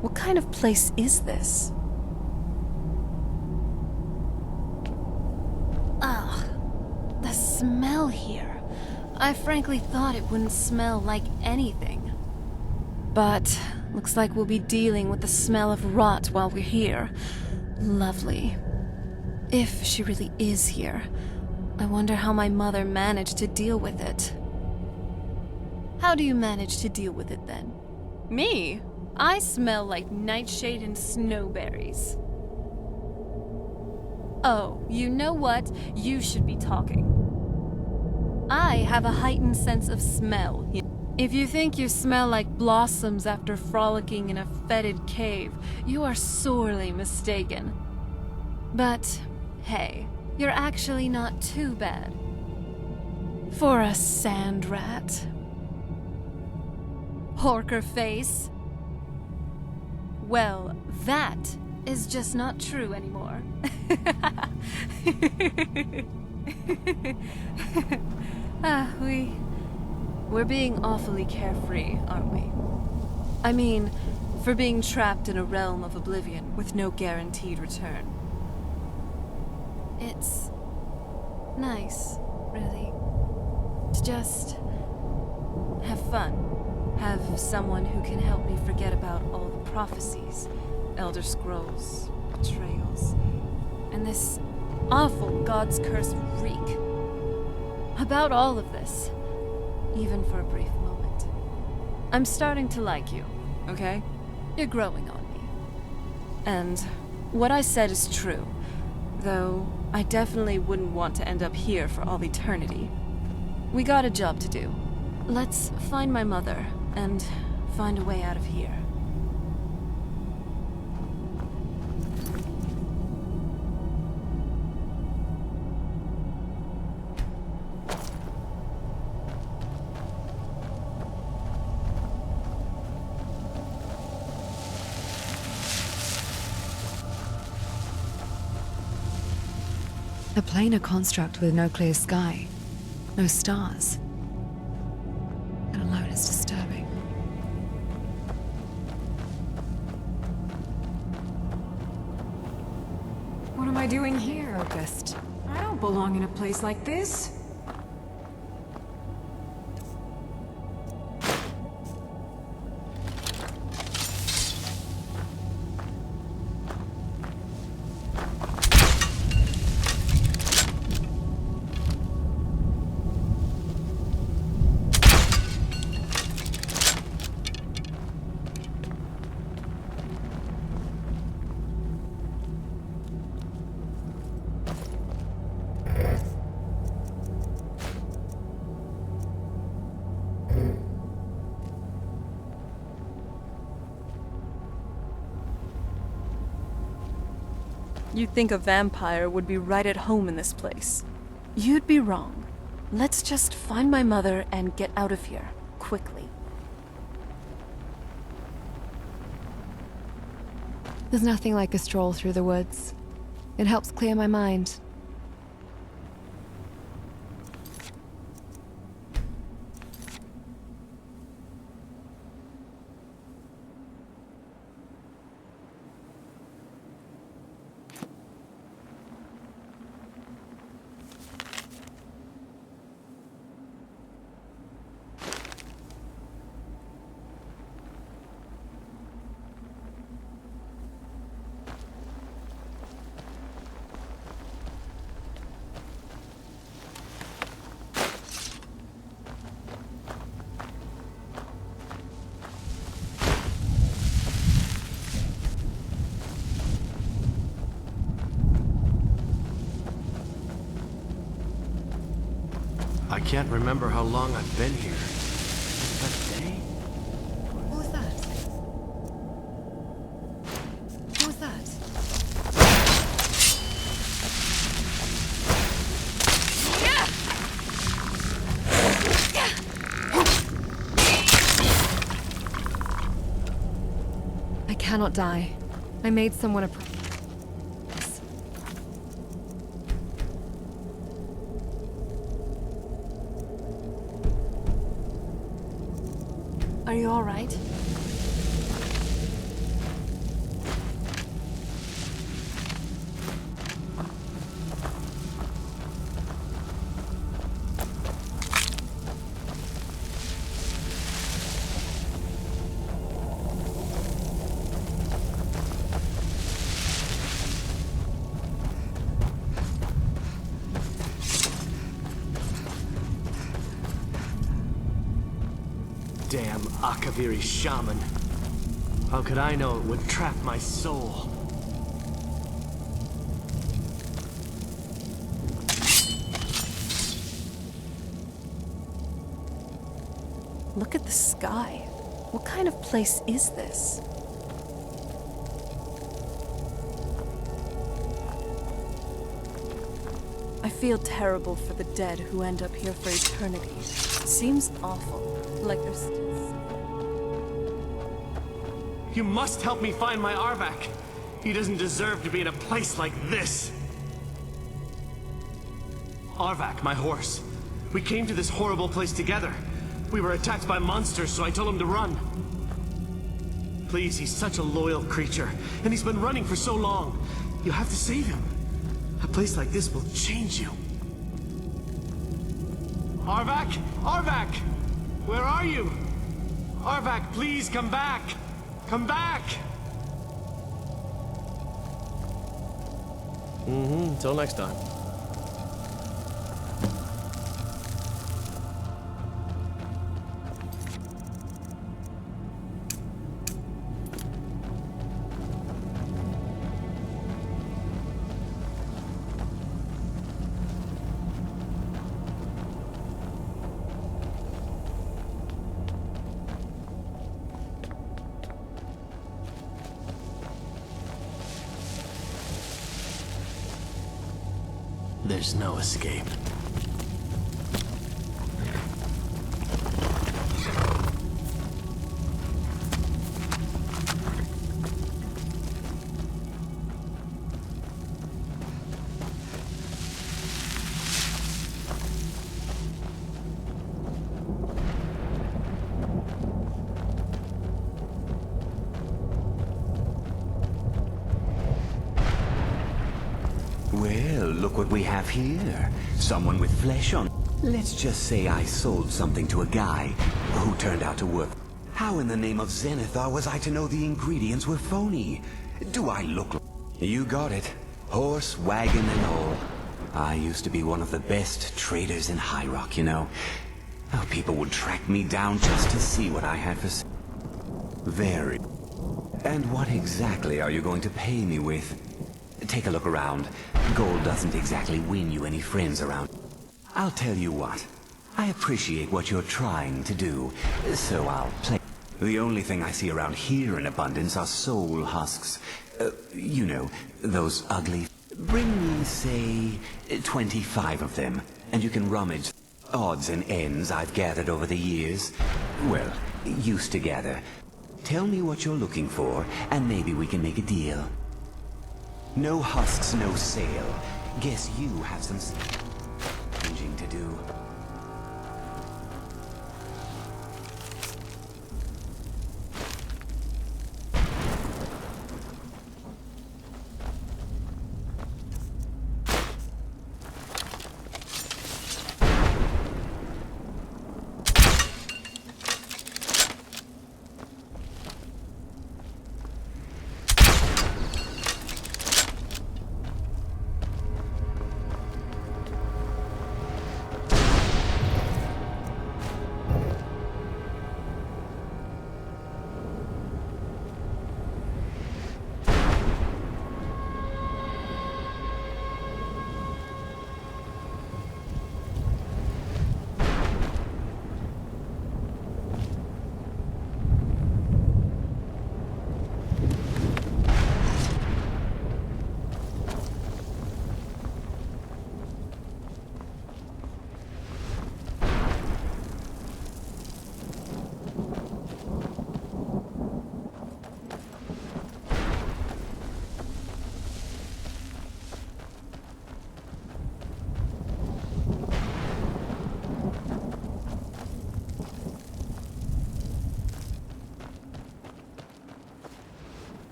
What kind of place is this? Ugh, the smell here. I frankly thought it wouldn't smell like anything. But looks like we'll be dealing with the smell of rot while we're here. Lovely. If she really is here, I wonder how my mother managed to deal with it. How do you manage to deal with it then? Me? I smell like nightshade and snowberries. Oh, you know what? You should be talking. I have a heightened sense of smell. If you think you smell like blossoms after frolicking in a fetid cave, you are sorely mistaken. But, hey, you're actually not too bad. For a sand rat. Horker face. Well, that is just not true anymore. We're being awfully carefree, aren't we? I mean, for being trapped in a realm of oblivion with no guaranteed return. It's nice, really. To just have fun. Have someone who can help me forget about all the prophecies, Elder Scrolls, betrayals, and this awful God's Curse reek. About all of this, even for a brief moment. I'm starting to like you, okay? You're growing on me. And what I said is true, though I definitely wouldn't want to end up here for all eternity. We got a job to do. Let's find my mother and find a way out of here. A planar construct with no clear sky, no stars. That alone is disturbing. What am I doing here? Focused. I don't belong in a place like this. You'd think a vampire would be right at home in this place. You'd be wrong. Let's just find my mother and get out of here, quickly. There's nothing like a stroll through the woods. It helps clear my mind. I can't remember how long I've been here. That day? What was that? What was that? I cannot die. I made someone a promise. Are you all right? Damn Akaviri shaman. How could I know it would trap my soul? Look at the sky. What kind of place is this? I feel terrible for the dead who end up here for eternity. Seems awful, like they're still... You must help me find my Arvak. He doesn't deserve to be in a place like this. Arvak, my horse. We came to this horrible place together. We were attacked by monsters, so I told him to run. Please, he's such a loyal creature, and he's been running for so long. You have to save him. A place like this will change you. Arvak! Arvak! Where are you? Arvak, please come back! Come back! Until next time. There's no escape. Well, look what we have here. Someone with flesh on. Let's just say I sold something to a guy who turned out to work. How in the name of Zenithar was I to know the ingredients were phony? Do I look like... You got it. Horse, wagon, and all. I used to be one of the best traders in High Rock, you know. How people would track me down just to see what I had for... Very. And what exactly are you going to pay me with? Take a look around. Gold doesn't exactly win you any friends around. I'll tell you what. I appreciate what you're trying to do, so I'll play. The only thing I see around here in abundance are soul husks. You know, those ugly... Bring me, say, 25 of them, and you can rummage odds and ends I've gathered over the years. Well, used to gather. Tell me what you're looking for, and maybe we can make a deal. No husks, no sale. Guess you have some changing to do.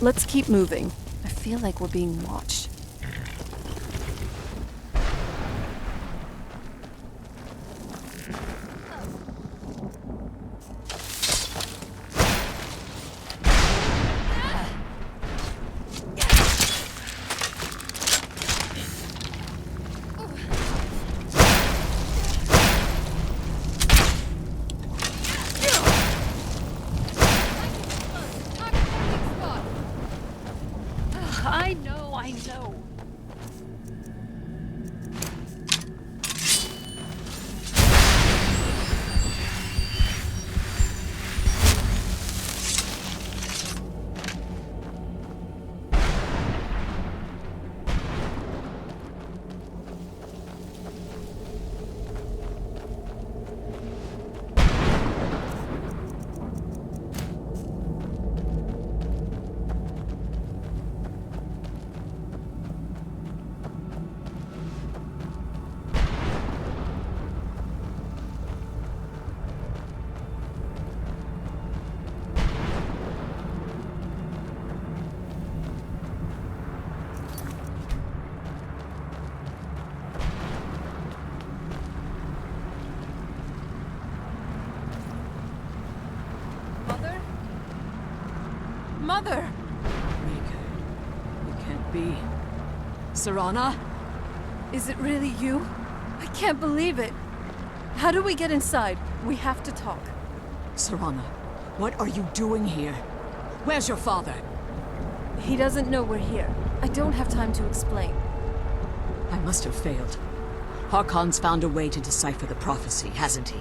Let's keep moving. I feel like we're being watched. I know. Mother! It can't be. Serana? Is it really you? I can't believe it. How do we get inside? We have to talk. Serana, what are you doing here? Where's your father? He doesn't know we're here. I don't have time to explain. I must have failed. Harkon's found a way to decipher the prophecy, hasn't he?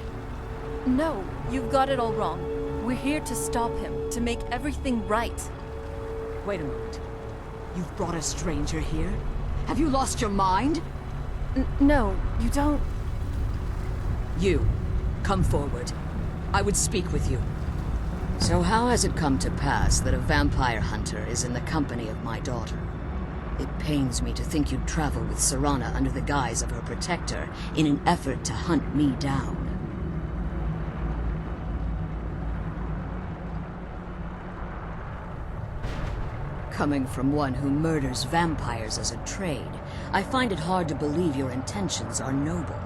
No, you've got it all wrong. We're here to stop him, to make everything right. Wait a moment. You've brought a stranger here? Have you lost your mind? No, you don't... You, come forward. I would speak with you. So how has it come to pass that a vampire hunter is in the company of my daughter? It pains me to think you'd travel with Serana under the guise of her protector in an effort to hunt me down. Coming from one who murders vampires as a trade, I find it hard to believe your intentions are noble.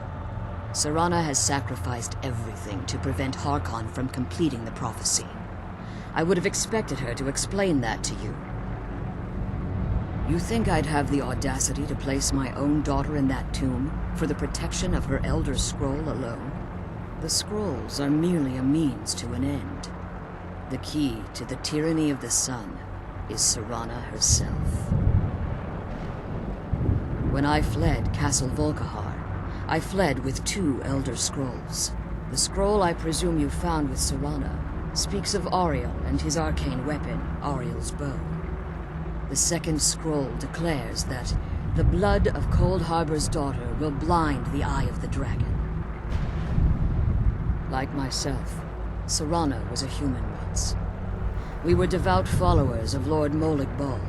Serana has sacrificed everything to prevent Harkon from completing the prophecy. I would have expected her to explain that to you. You think I'd have the audacity to place my own daughter in that tomb for the protection of her Elder Scroll alone? The scrolls are merely a means to an end. The key to the tyranny of the sun is Serana herself. When I fled Castle Volkihar, I fled with 2 Elder Scrolls. The scroll I presume you found with Serana speaks of Ariel and his arcane weapon, Ariel's bow. The second scroll declares that the blood of Cold Harbor's daughter will blind the eye of the dragon. Like myself, Serana was a human once. We were devout followers of Lord Molig Bal.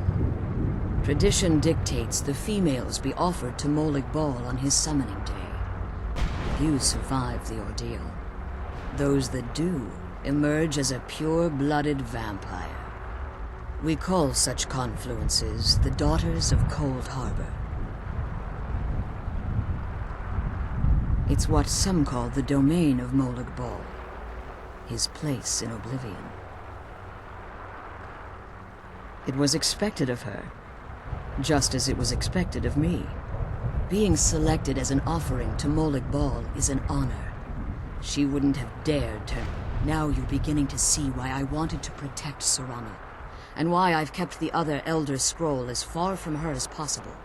Tradition dictates the females be offered to Molig Bal on his summoning day. Few survive the ordeal. Those that do emerge as a pure-blooded vampire. We call such confluences the Daughters of Cold Harbor. It's what some call the domain of Molig Bal, his place in oblivion. It was expected of her, just as it was expected of me. Being selected as an offering to Molig Bal is an honor. She wouldn't have dared to. Now you're beginning to see why I wanted to protect Serana, and why I've kept the other Elder Scroll as far from her as possible.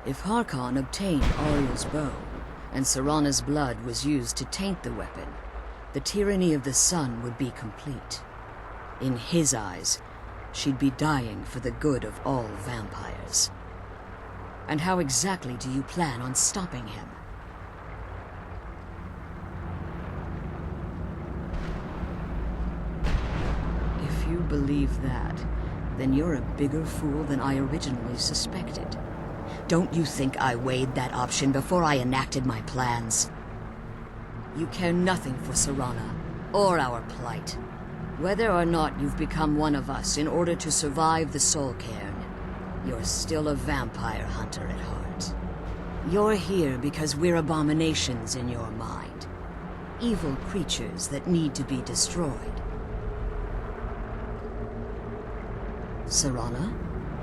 If Harkon obtained Ariel's bow, and Serana's blood was used to taint the weapon, the tyranny of the sun would be complete. In his eyes, she'd be dying for the good of all vampires. And how exactly do you plan on stopping him? If you believe that, then you're a bigger fool than I originally suspected. Don't you think I weighed that option before I enacted my plans? You care nothing for Serana, or our plight. Whether or not you've become one of us in order to survive the soul cairn, you're still a vampire hunter at heart. You're here because we're abominations in your mind. Evil creatures that need to be destroyed. Serana,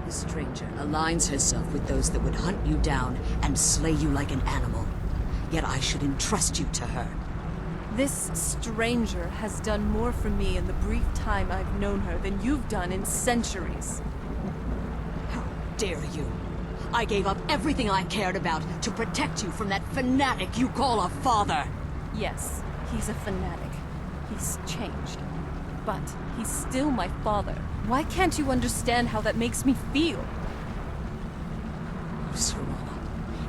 the stranger, aligns herself with those that would hunt you down and slay you like an animal. Yet I should entrust you to her. This stranger has done more for me in the brief time I've known her than you've done in centuries. How dare you! I gave up everything I cared about to protect you from that fanatic you call a father! Yes, he's a fanatic. He's changed. But he's still my father. Why can't you understand how that makes me feel? Serana,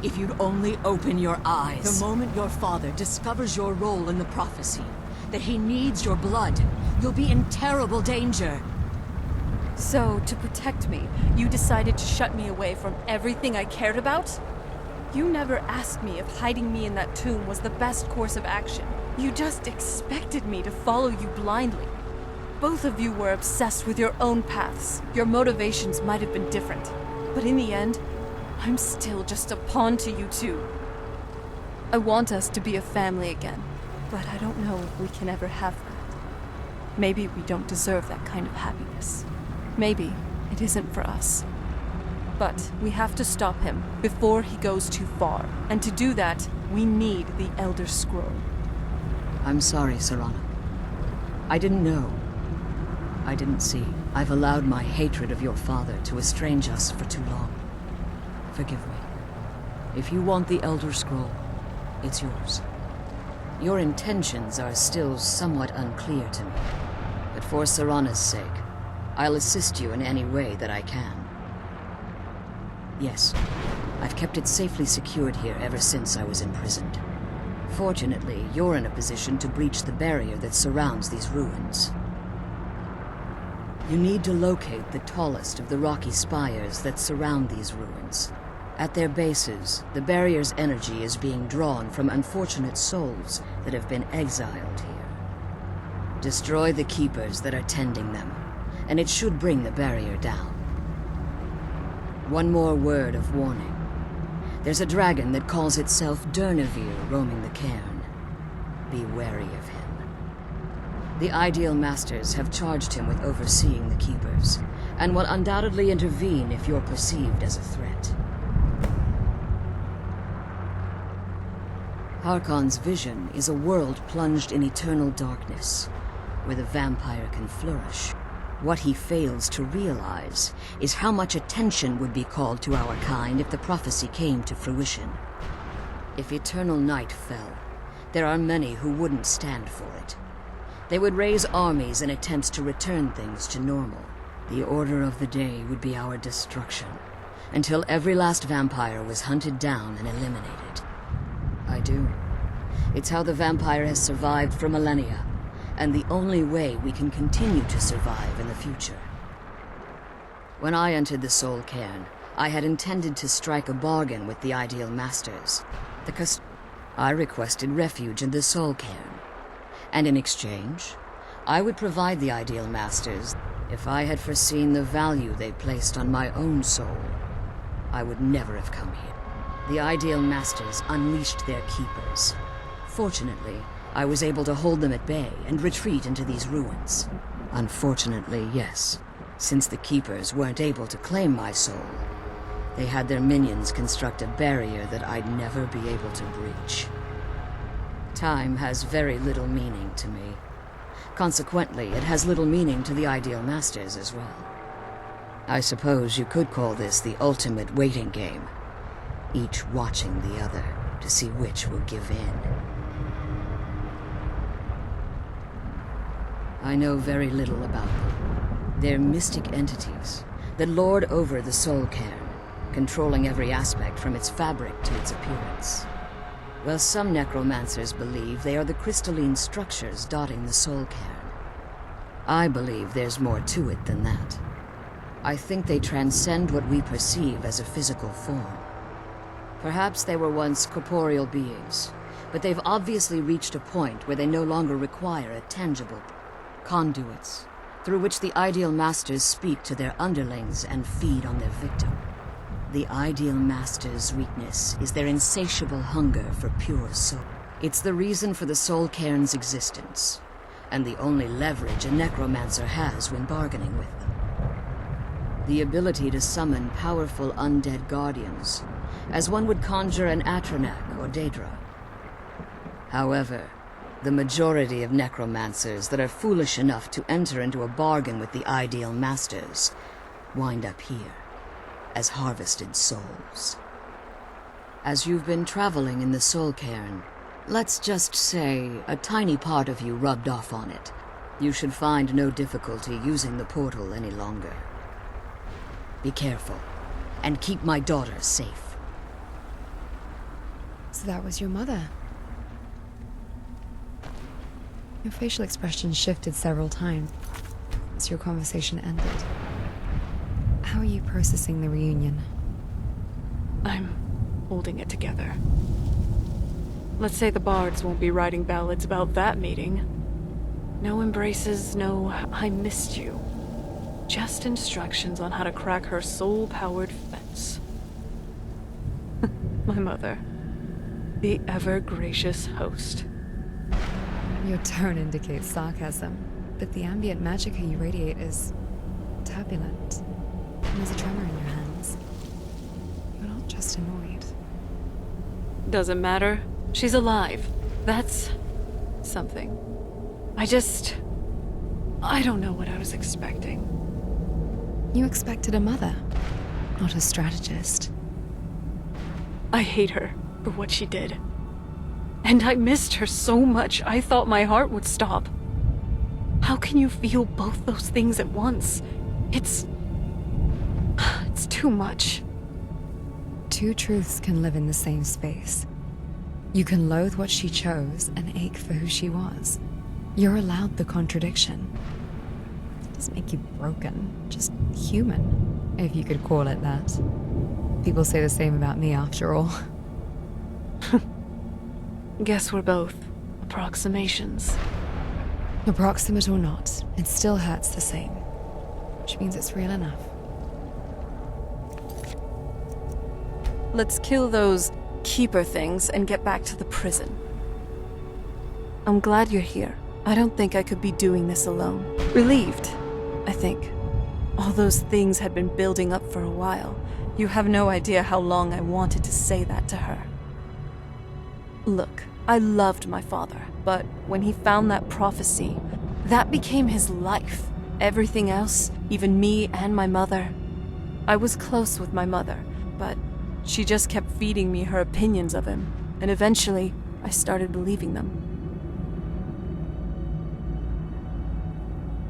if you'd only open your eyes. The moment your father discovers your role in the prophecy, that he needs your blood, you'll be in terrible danger. So, to protect me, you decided to shut me away from everything I cared about? You never asked me if hiding me in that tomb was the best course of action. You just expected me to follow you blindly. Both of you were obsessed with your own paths. Your motivations might have been different. But in the end, I'm still just a pawn to you two. I want us to be a family again, but I don't know if we can ever have that. Maybe we don't deserve that kind of happiness. Maybe it isn't for us. But we have to stop him before he goes too far. And to do that, we need the Elder Scroll. I'm sorry, Serana. I didn't know. I didn't see. I've allowed my hatred of your father to estrange us for too long. Forgive me. If you want the Elder Scroll, it's yours. Your intentions are still somewhat unclear to me. But for Serana's sake, I'll assist you in any way that I can. Yes, I've kept it safely secured here ever since I was imprisoned. Fortunately, you're in a position to breach the barrier that surrounds these ruins. You need to locate the tallest of the rocky spires that surround these ruins. At their bases, the barrier's energy is being drawn from unfortunate souls that have been exiled here. Destroy the keepers that are tending them, and it should bring the barrier down. One more word of warning. There's a dragon that calls itself Durnevere roaming the cairn. Be wary of him. The Ideal Masters have charged him with overseeing the Keepers, and will undoubtedly intervene if you're perceived as a threat. Harkon's vision is a world plunged in eternal darkness, where the vampire can flourish. What he fails to realize is how much attention would be called to our kind if the prophecy came to fruition. If eternal night fell, there are many who wouldn't stand for it. They would raise armies in attempts to return things to normal. The order of the day would be our destruction, until every last vampire was hunted down and eliminated. I do. It's how the vampire has survived for millennia, and the only way we can continue to survive in the future. When I entered the Soul Cairn, I had intended to strike a bargain with the Ideal Masters. I requested refuge in the Soul Cairn, and in exchange, I would provide the Ideal Masters. If I had foreseen the value they placed on my own soul, I would never have come here. The Ideal Masters unleashed their keepers. Fortunately, I was able to hold them at bay and retreat into these ruins. Unfortunately, yes, since the keepers weren't able to claim my soul, they had their minions construct a barrier that I'd never be able to breach. Time has very little meaning to me. Consequently, it has little meaning to the Ideal Masters as well. I suppose you could call this the ultimate waiting game, each watching the other to see which will give in. I know very little about them. They're mystic entities that lord over the Soul Cairn, controlling every aspect from its fabric to its appearance. Well, some necromancers believe they are the crystalline structures dotting the Soul Cairn. I believe there's more to it than that. I think they transcend what we perceive as a physical form. Perhaps they were once corporeal beings, but they've obviously reached a point where they no longer require a tangible. conduits, through which the Ideal Masters speak to their underlings and feed on their victim. The Ideal Masters' weakness is their insatiable hunger for pure soul. It's the reason for the Soul Cairn's existence, and the only leverage a necromancer has when bargaining with them. The ability to summon powerful undead guardians, as one would conjure an Atronak or Daedra. However, the majority of necromancers that are foolish enough to enter into a bargain with the Ideal Masters wind up here, as harvested souls. As you've been traveling in the Soul Cairn, let's just say a tiny part of you rubbed off on it. You should find no difficulty using the portal any longer. Be careful, and keep my daughter safe. So that was your mother. Your facial expression shifted several times as your conversation ended. How are you processing the reunion? I'm holding it together. Let's say the bards won't be writing ballads about that meeting. No embraces, no "I missed you." Just instructions on how to crack her soul-powered fence. My mother. The ever-gracious host. Your tone indicates sarcasm, but the ambient magic you radiate is turbulent. And there's a tremor in your hands. You're not just annoyed. Doesn't matter. She's alive. That's something. I don't know what I was expecting. You expected a mother, not a strategist. I hate her for what she did. And I missed her so much, I thought my heart would stop. How can you feel both those things at once? It's too much. Two truths can live in the same space. You can loathe what she chose and ache for who she was. You're allowed the contradiction. It doesn't make you broken, just human, if you could call it that. People say the same about me, after all. Guess we're both approximations. Approximate or not, it still hurts the same. Which means it's real enough. Let's kill those keeper things and get back to the prison. I'm glad you're here. I don't think I could be doing this alone. Relieved, I think. All those things had been building up for a while. You have no idea how long I wanted to say that to her. Look, I loved my father, but when he found that prophecy, that became his life. Everything else, even me and my mother. I was close with my mother, but she just kept feeding me her opinions of him, and eventually, I started believing them.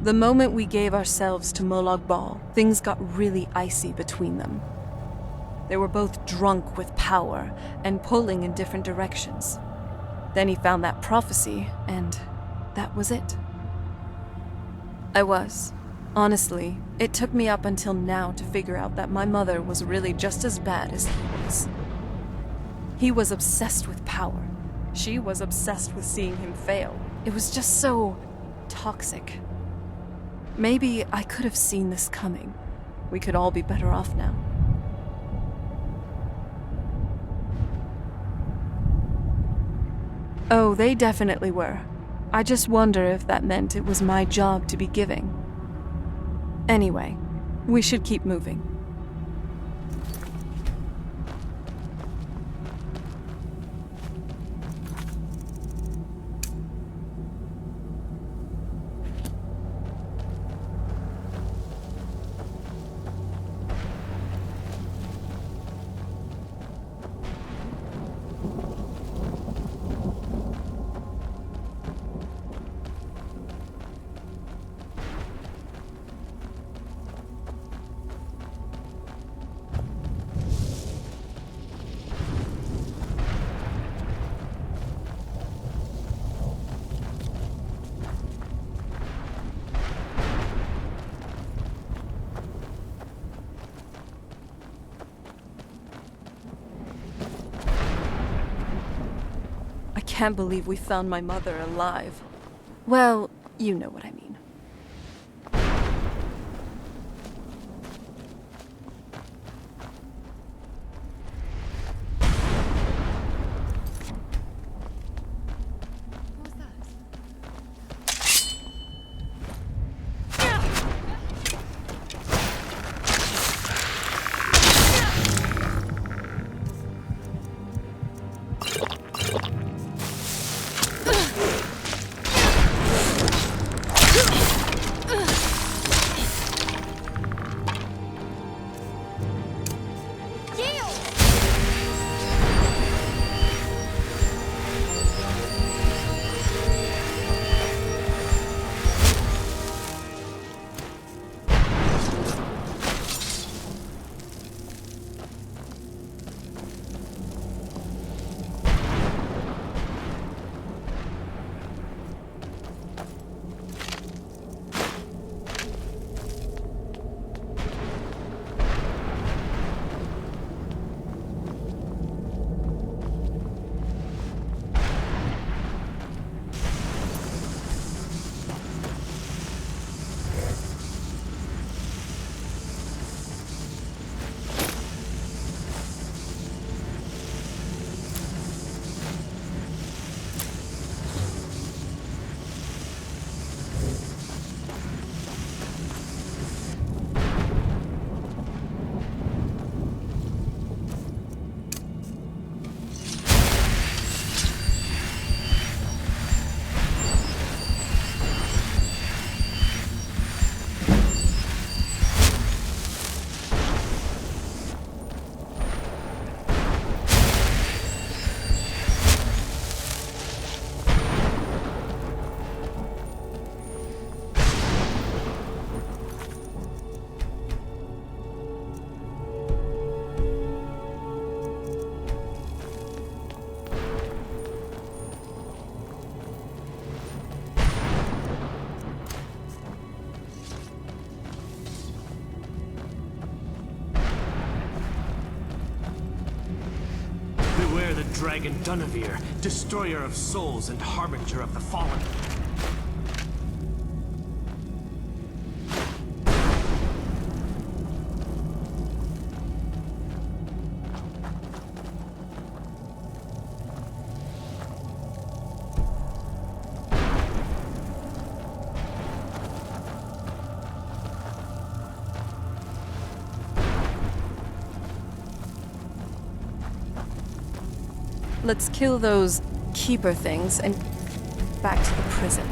The moment we gave ourselves to Molag Bal, things got really icy between them. They were both drunk with power and pulling in different directions. Then he found that prophecy, and that was it. Honestly, it took me up until now to figure out that my mother was really just as bad as he was. He was obsessed with power. She was obsessed with seeing him fail. It was just so toxic. Maybe I could have seen this coming. We could all be better off now. Oh, they definitely were. I just wonder if that meant it was my job to be giving. Anyway, we should keep moving. I can't believe we found my mother alive. Well, you know what I mean. Beware the dragon Dunavir, destroyer of souls and harbinger of the fallen. Let's kill those keeper things and back to the prison.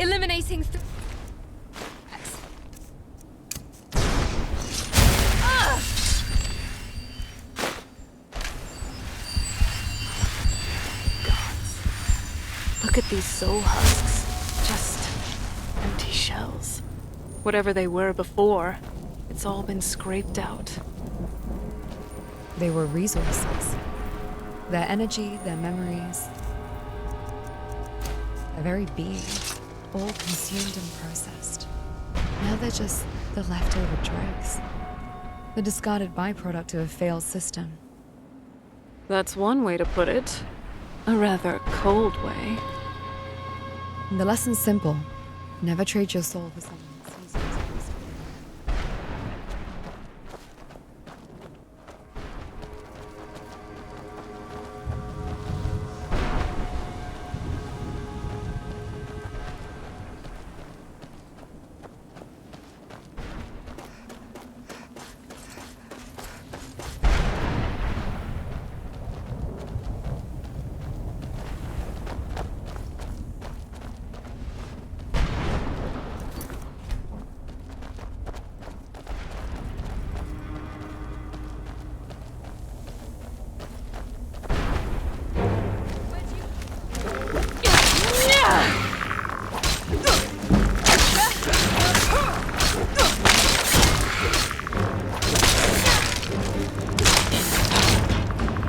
Eliminating Look at these soul husks. Just empty shells. Whatever they were before, it's all been scraped out. They were resources. Their energy, their memories, their very being, all consumed and processed. Now they're just the leftover dregs. The discarded byproduct of a failed system. That's one way to put it. A rather cold way. The lesson's simple. Never trade your soul for someone else's resources.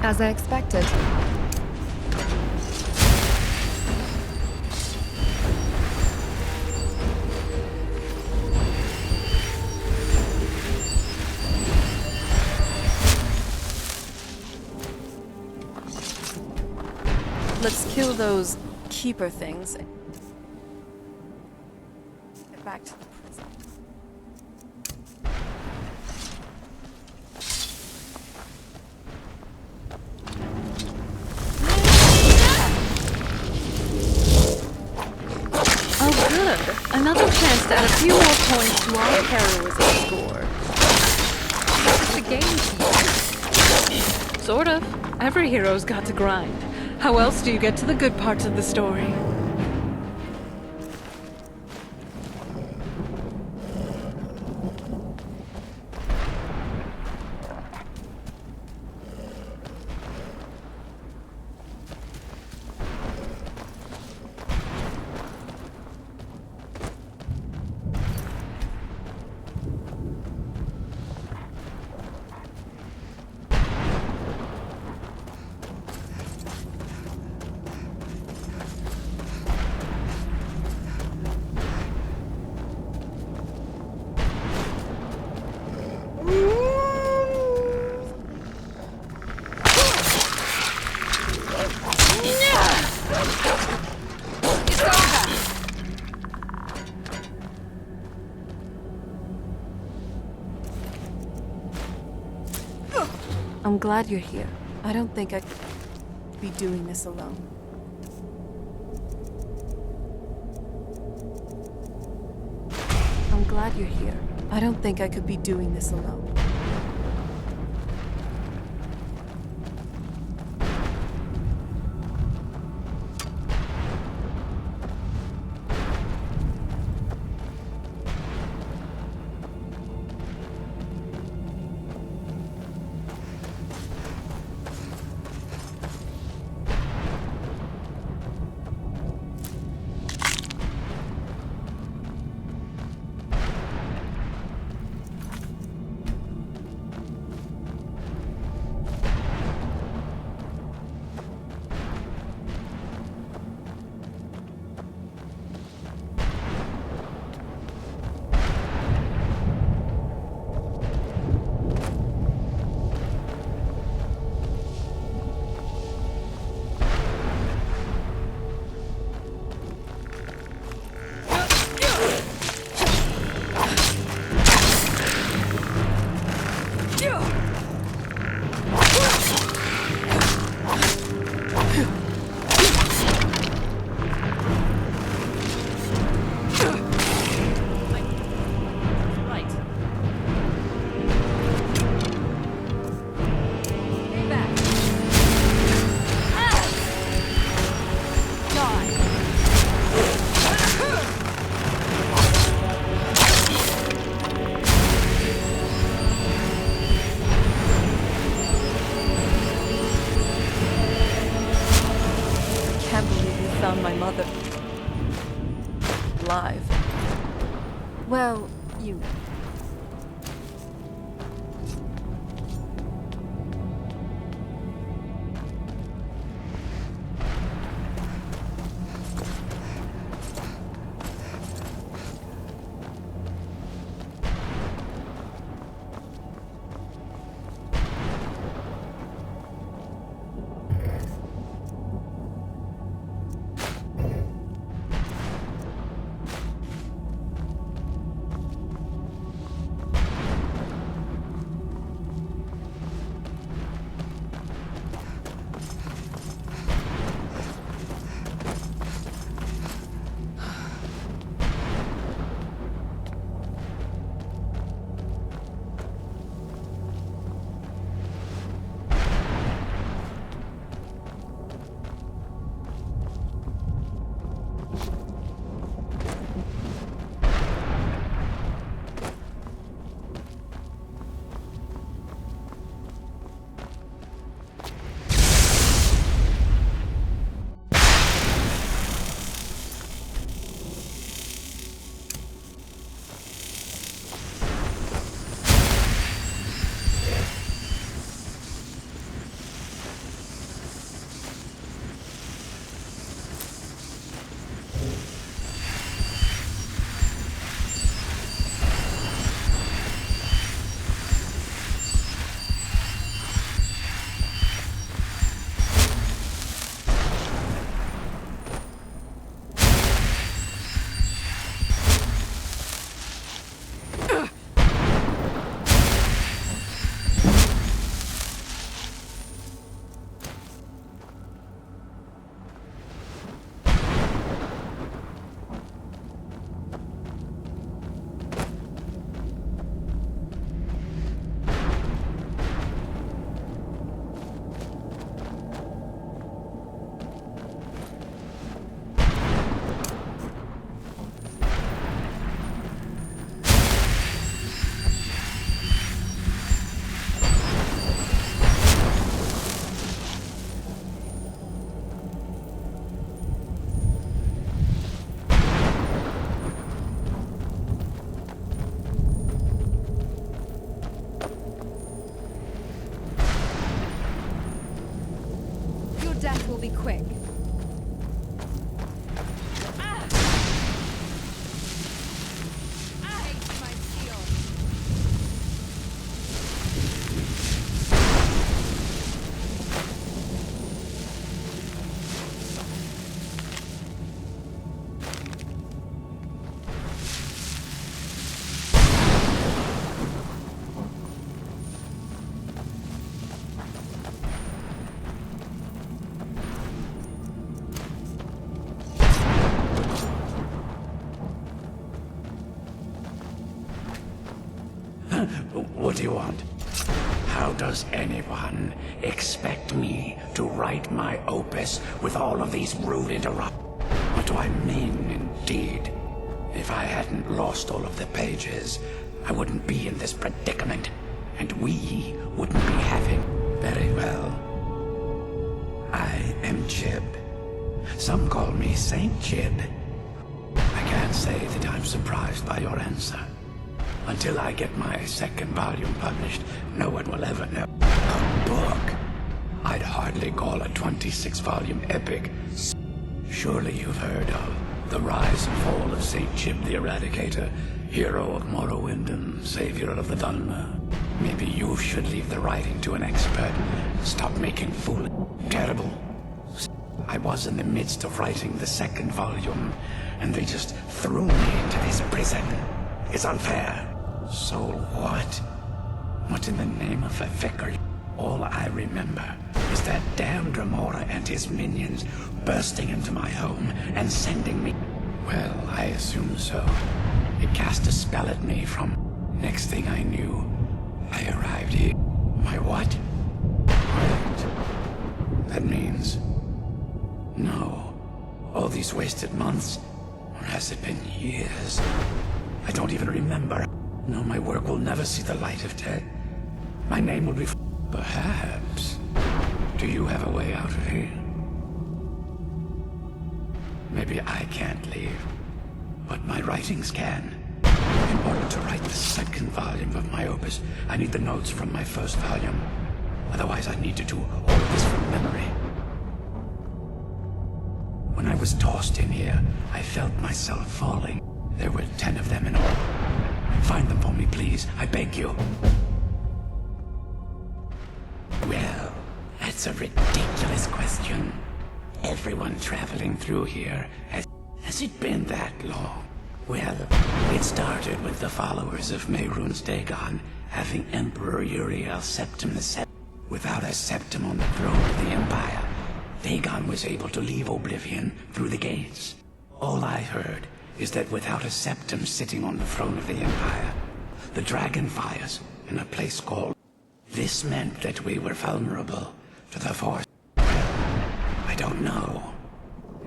As I expected. Let's kill those keeper things. Get back to the prison. Oh good! Another chance to add a few more points to our heroism score. It's a game to you. Sort of. Every hero's got to grind. How else do you get to the good parts of the story? I'm glad you're here. I don't think I could be doing this alone. I'm glad you're here. I don't think I could be doing this alone. Found my mother alive. Well, you know. What do you want? How does anyone expect me to write my opus with all of these rude interruptions? What do I mean, indeed? If I hadn't lost all of the pages, I wouldn't be in this predicament, and we wouldn't be having... Very well. I am Jib. Some call me Saint Jib. I can't say that I'm surprised by your answer. Until I get my second volume published, no one will ever know. A book? I'd hardly call a 26-volume epic. Surely you've heard of the rise and fall of Saint Jib the Eradicator, hero of Morrowind and savior of the Dharma. Maybe you should leave the writing to an expert. Stop making fool. Terrible. I was in the midst of writing the second volume, and they just threw me into this prison. It's unfair. So what? What in the name of a vicar? All I remember is that damn Dremora and his minions bursting into my home and sending me... Well, I assume so. It cast a spell at me from... Next thing I knew, I arrived here. My what? Wait. That means... No. All these wasted months? Or has it been years? I don't even remember. No, my work will never see the light of day. My name will be... Perhaps. Do you have a way out of here? Maybe I can't leave, but my writings can. In order to write the second volume of my opus, I need the notes from my first volume. Otherwise, I need to do all of this from memory. When I was tossed in here, I felt myself falling. There were 10 of them in all. Find them for me, please. I beg you. Well, that's a ridiculous question. Everyone traveling through here has it been that long? Well, it started with the followers of Mehrunes Dagon having Emperor Uriel Septim II. Without a septim on the throne of the Empire, Dagon was able to leave Oblivion through the gates. All I heard is that without a septim sitting on the throne of the Empire, the dragon fires in a place called... This meant that we were vulnerable to the Force. I don't know.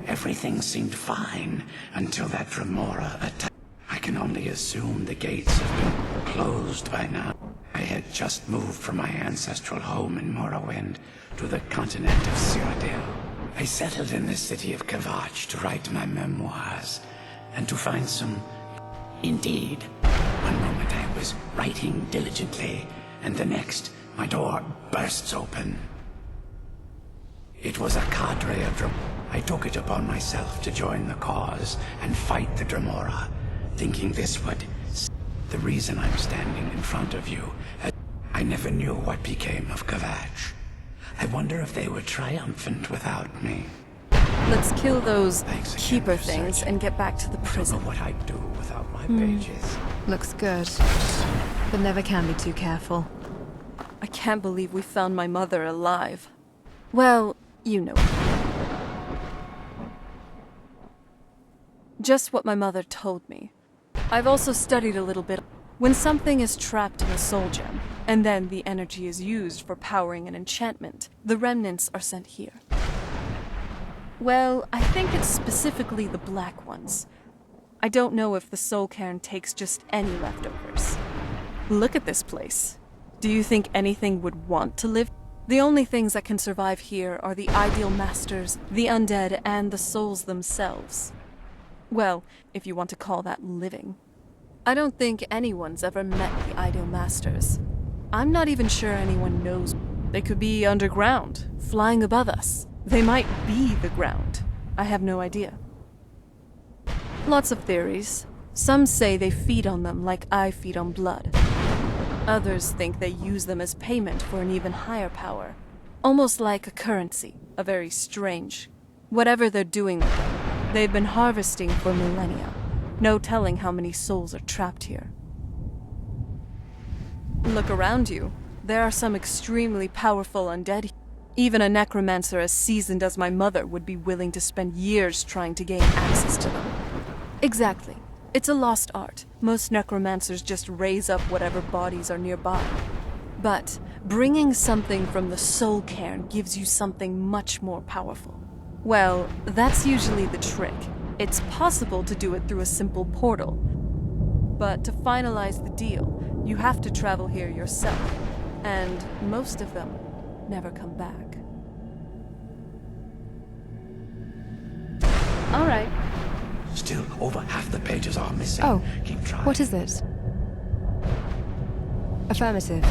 Everything seemed fine until that Dremora attack. I can only assume the gates have been closed by now. I had just moved from my ancestral home in Morrowind to the continent of Cyrodiil. I settled in the city of Kvatch to write my memoirs and to find some... Indeed. One moment I was writing diligently, and the next, my door bursts open. It was a cadre of I took it upon myself to join the cause and fight the Dremora, thinking this would... The reason I'm standing in front of you, I never knew what became of Kvatch. I wonder if they were triumphant without me. Let's kill those Thanks again keeper for things searching. and get back to the I don't prison. know what I'd do without my pages. Looks good. But never can be too careful. I can't believe we found my mother alive. Well, you know. Just what my mother told me. I've also studied a little bit. When something is trapped in a soul gem, and then the energy is used for powering an enchantment, the remnants are sent here. Well, I think it's specifically the black ones. I don't know if the soul cairn takes just any leftovers. Look at this place. Do you think anything would want to live? The only things that can survive here are the ideal masters, the undead, and the souls themselves. Well, if you want to call that living. I don't think anyone's ever met the ideal masters. I'm not even sure anyone knows. They could be underground, flying above us. They might be the ground. I have no idea. Lots of theories. Some say they feed on them like I feed on blood. Others think they use them as payment for an even higher power. Almost like a currency, a very strange. Whatever they're doing with them, they've been harvesting for millennia. No telling how many souls are trapped here. Look around you. There are some extremely powerful undead. Even a necromancer as seasoned as my mother would be willing to spend years trying to gain access to them. Exactly. It's a lost art. Most necromancers just raise up whatever bodies are nearby. But bringing something from the soul cairn gives you something much more powerful. Well, that's usually the trick. It's possible to do it through a simple portal. But to finalize the deal, you have to travel here yourself. And most of them never come back. All right. Still, over half the pages are missing. Oh, Keep trying. what is it? Affirmative.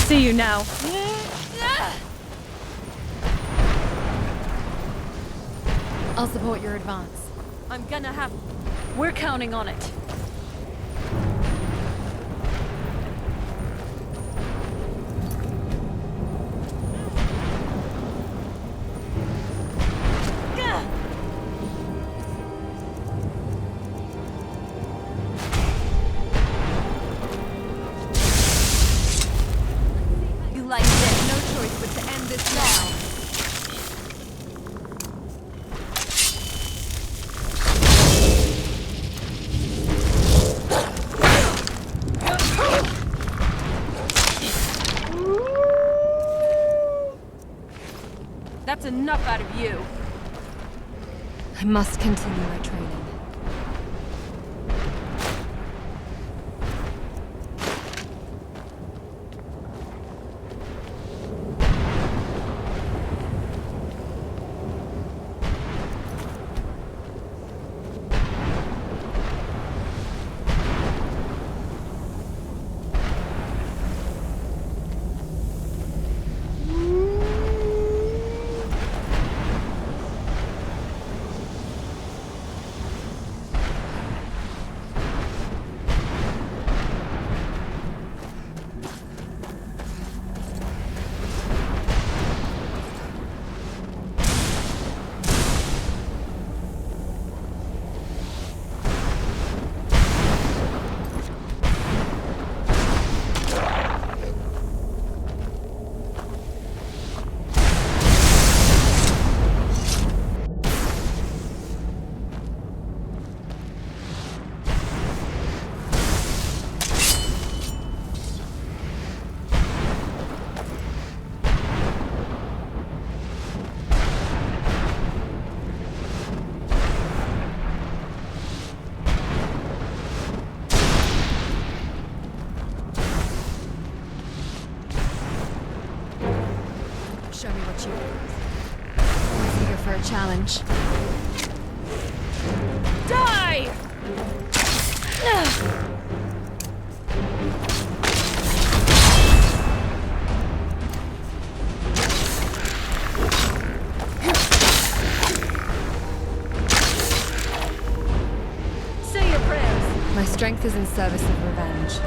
See you now. I'll support your advance. I'm gonna have... We're counting on it. Like there's no choice but to end this now. That's enough out of you. I must continue my training. challenge. Die! Say your prayers. My strength is in service of revenge.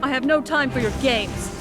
I have no time for your games.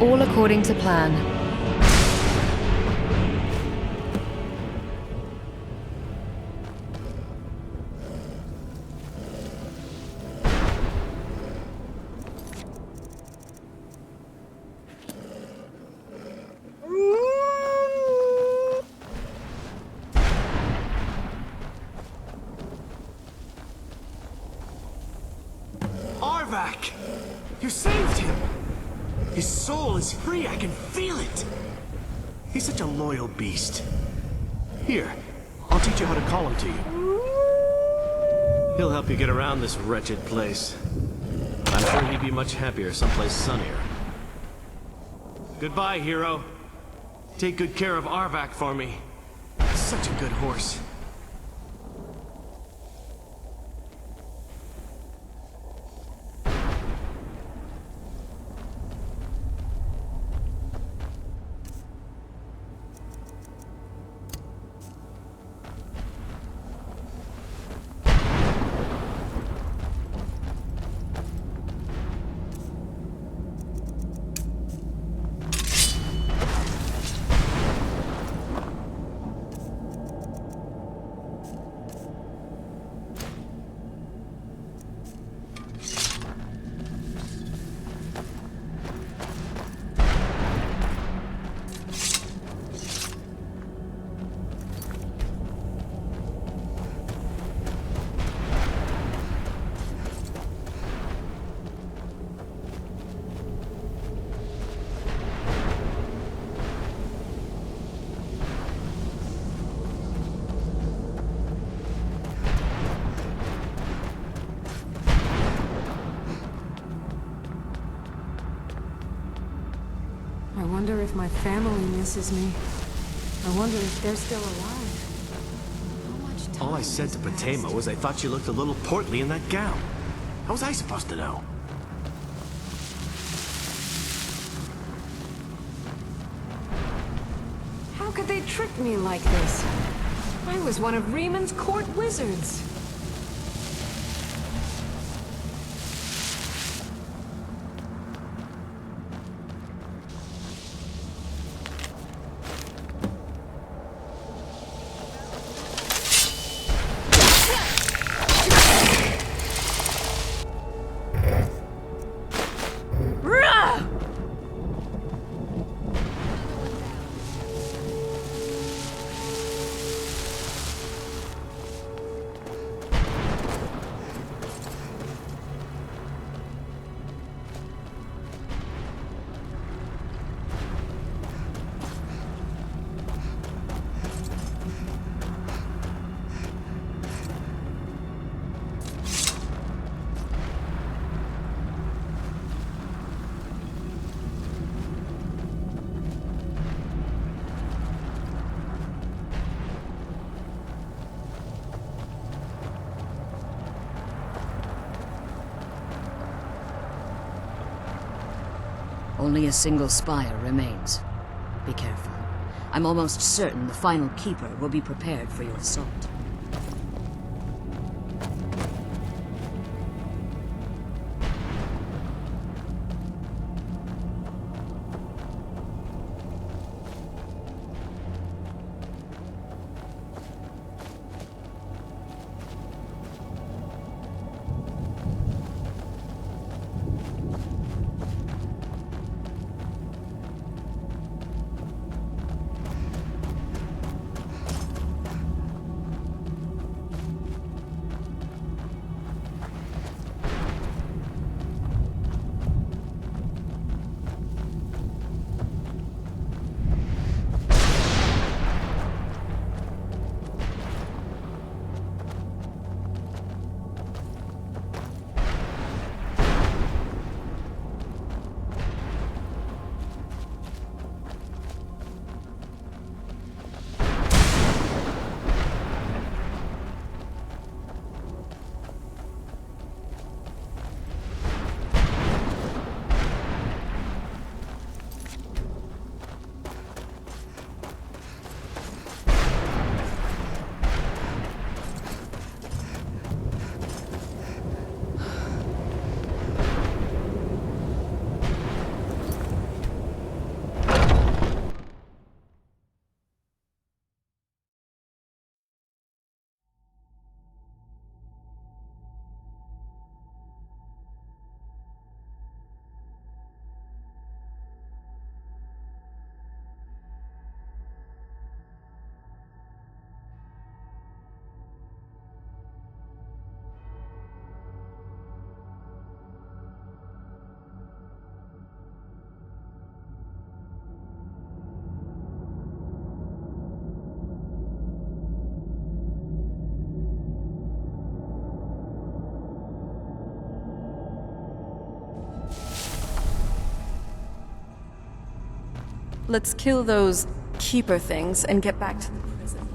All according to plan. Arvak! You saved him! His soul is free, I can feel it! He's such a loyal beast. Here, I'll teach you how to call him to you. He'll help you get around this wretched place. I'm sure he'd be much happier someplace sunnier. Goodbye, hero. Take good care of Arvak for me. Such a good horse. wonder if my family misses me. I wonder if they're still alive. How much time All I said to has Patema passed? was I thought you looked a little portly in that gown. How was I supposed to know? How could they trick me like this? I was one of Rieman's court wizards. Only a single spire remains. Be careful. I'm almost certain the final keeper will be prepared for your assault. Let's kill those keeper things and get back to the prison.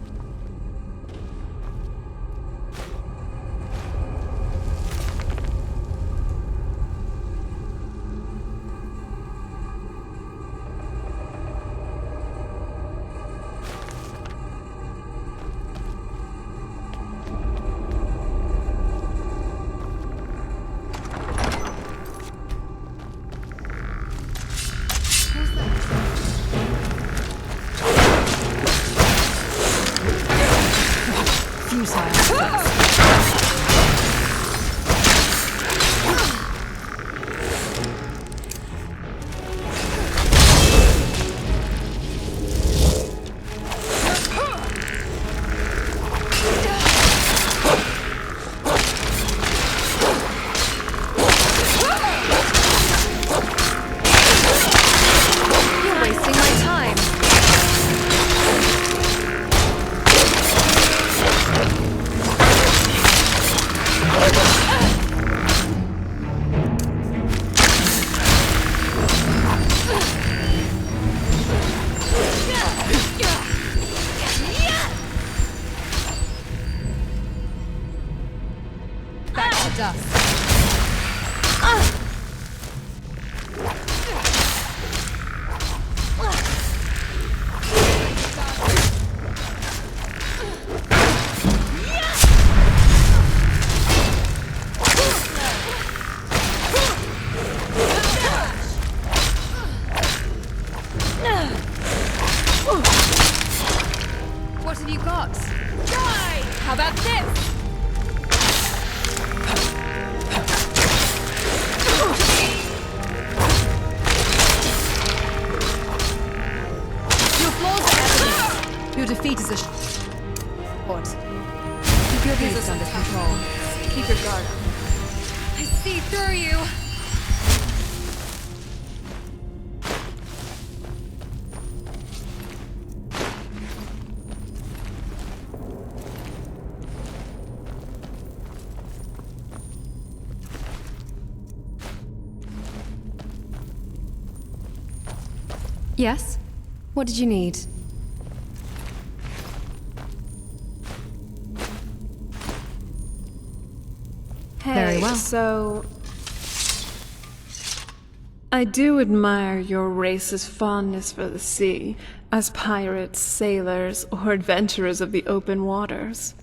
What have you got? Die! How about this? Your flaws are evident. Your defeat is a what? Keep your business under control. Keep your guard up. I see through you. Yes? What did you need? Hey, Very well. So... I do admire your race's fondness for the sea, as pirates, sailors, or adventurers of the open waters.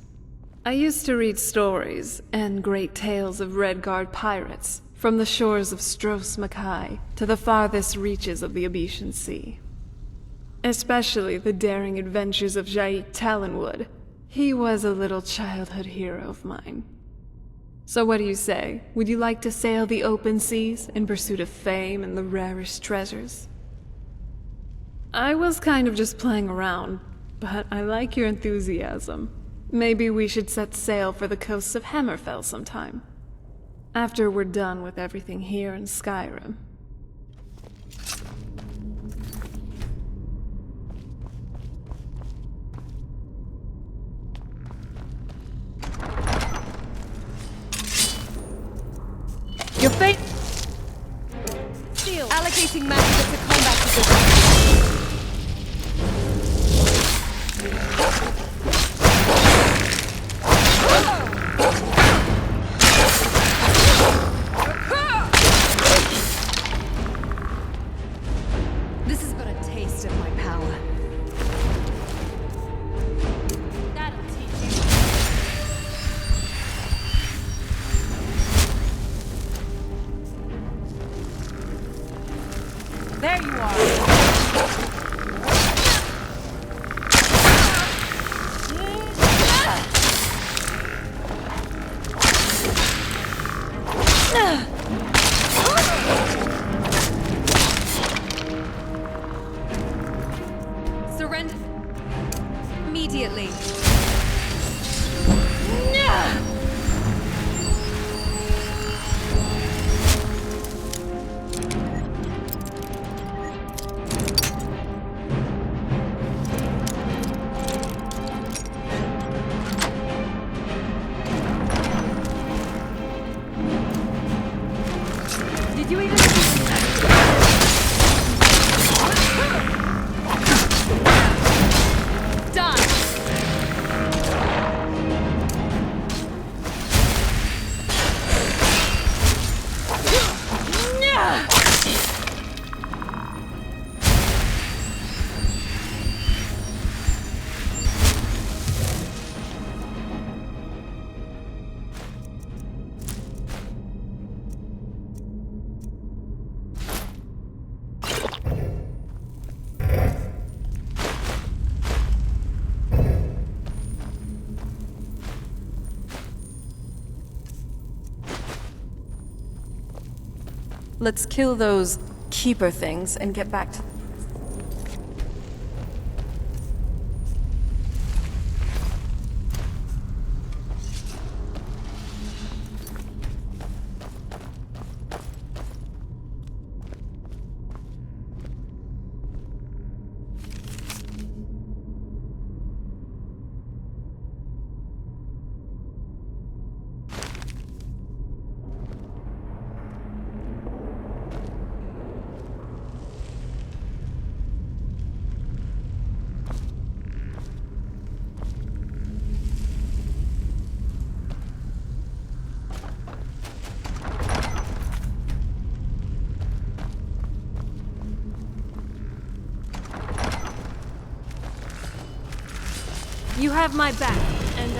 I used to read stories and great tales of Red Guard pirates, from the shores of Stros Mackay to the farthest reaches of the Abetian Sea. Especially the daring adventures of Jaik Talonwood. He was a little childhood hero of mine. So what do you say? Would you like to sail the open seas in pursuit of fame and the rarest treasures? I was kind of just playing around, but I like your enthusiasm. Maybe we should set sail for the coasts of Hammerfell sometime. After we're done with everything here in Skyrim. Your fate. Steel. Allocating magic to combat position. This is but a taste of my power. That'll teach you. There you are. Surrender immediately. Did you even done? Let's kill those keeper things and get back to... You have my back, and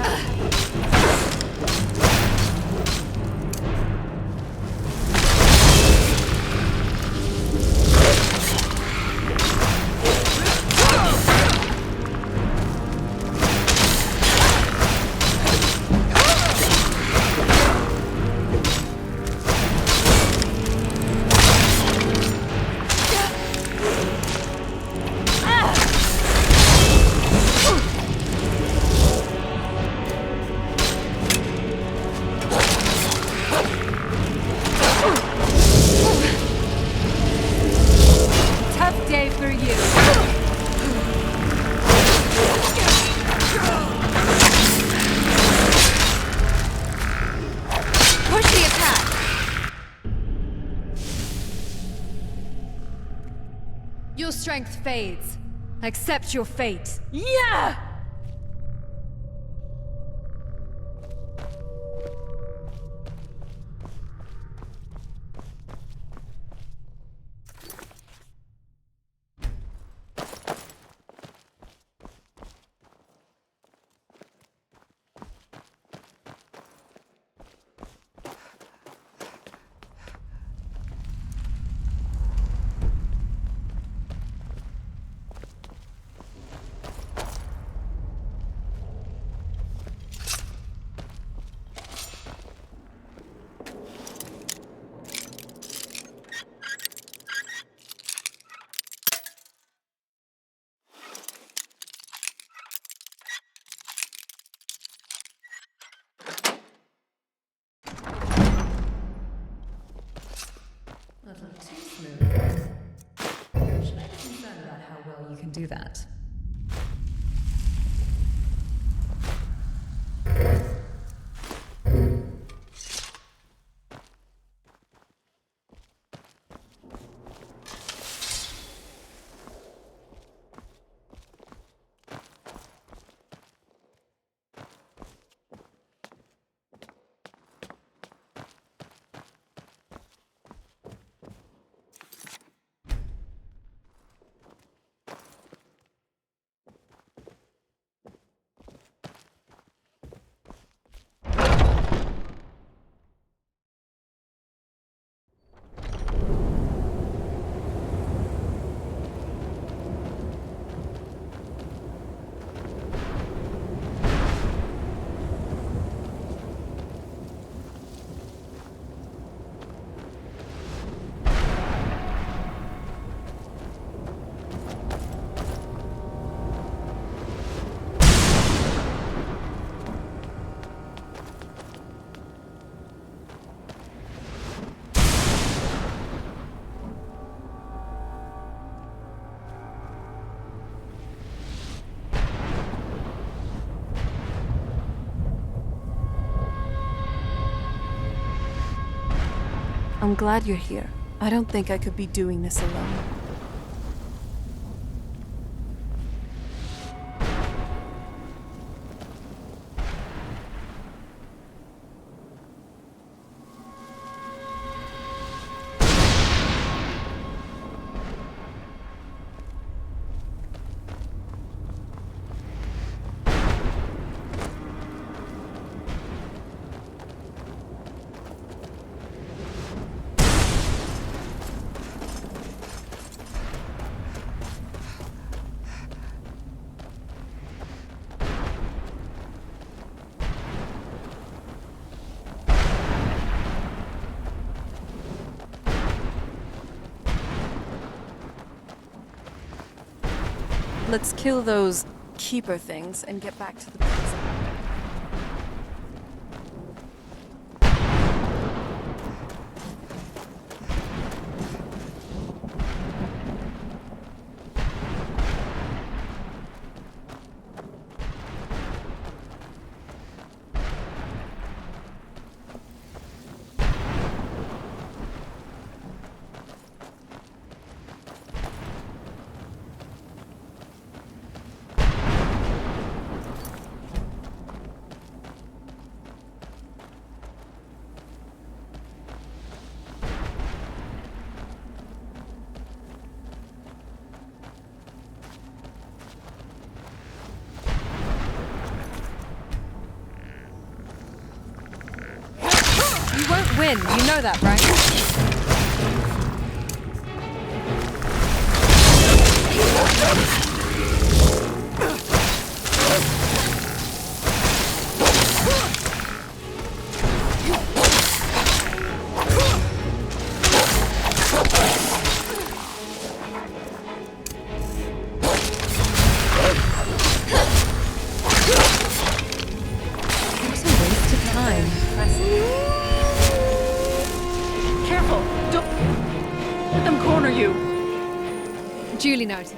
tough day for you. Push the attack. Your strength fades. Accept your fate. Yeah! That's not too smooth. Should I be concerned about how well you can do that? I'm glad you're here. I don't think I could be doing this alone. Let's kill those keeper things and get back to the prison. in. You know that, right? Careful! Don't let them corner you! Duly noted.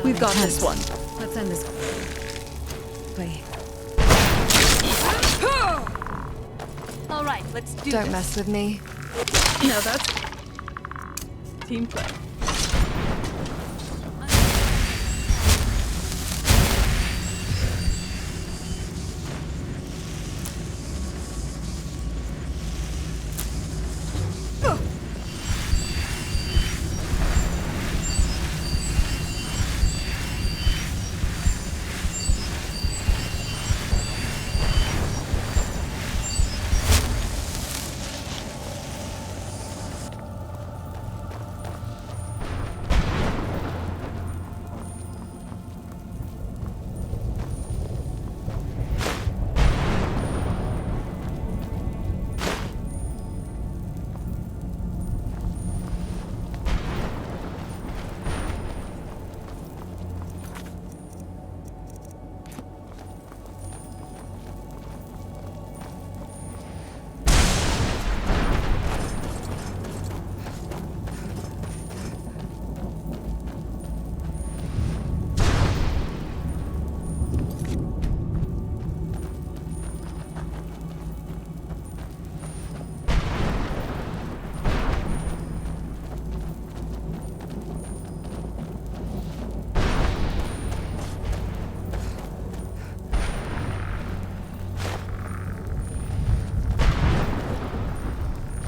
We've got this one. Let's end this. Wait. All right, let's do Don't this. mess with me. No, that's team play.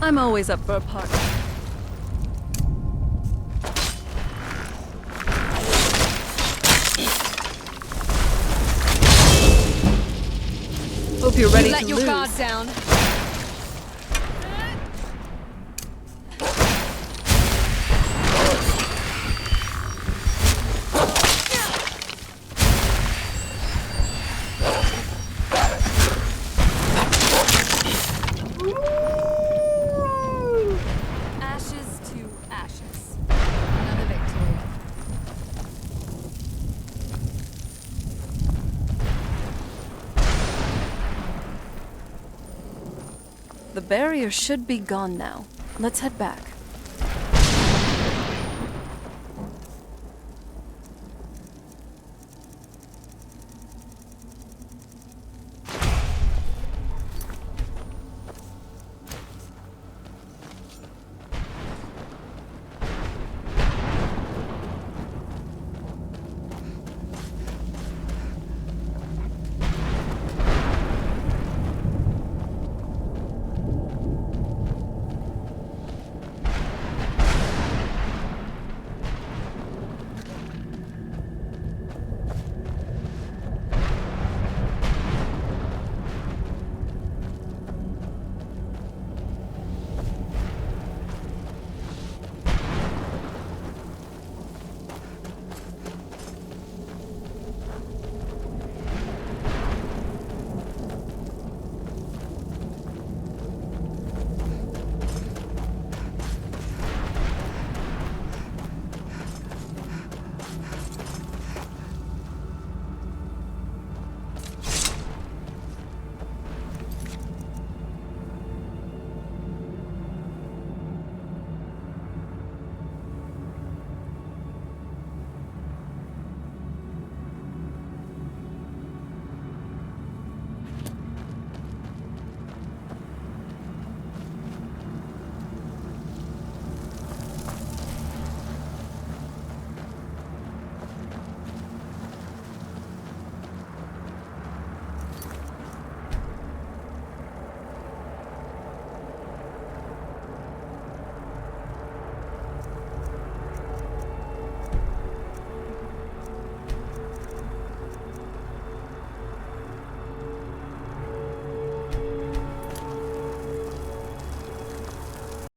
I'm always up for a party. Hope you're ready Let to your lose. guard down. Ashes to ashes. Another victory. The barrier should be gone now. Let's head back.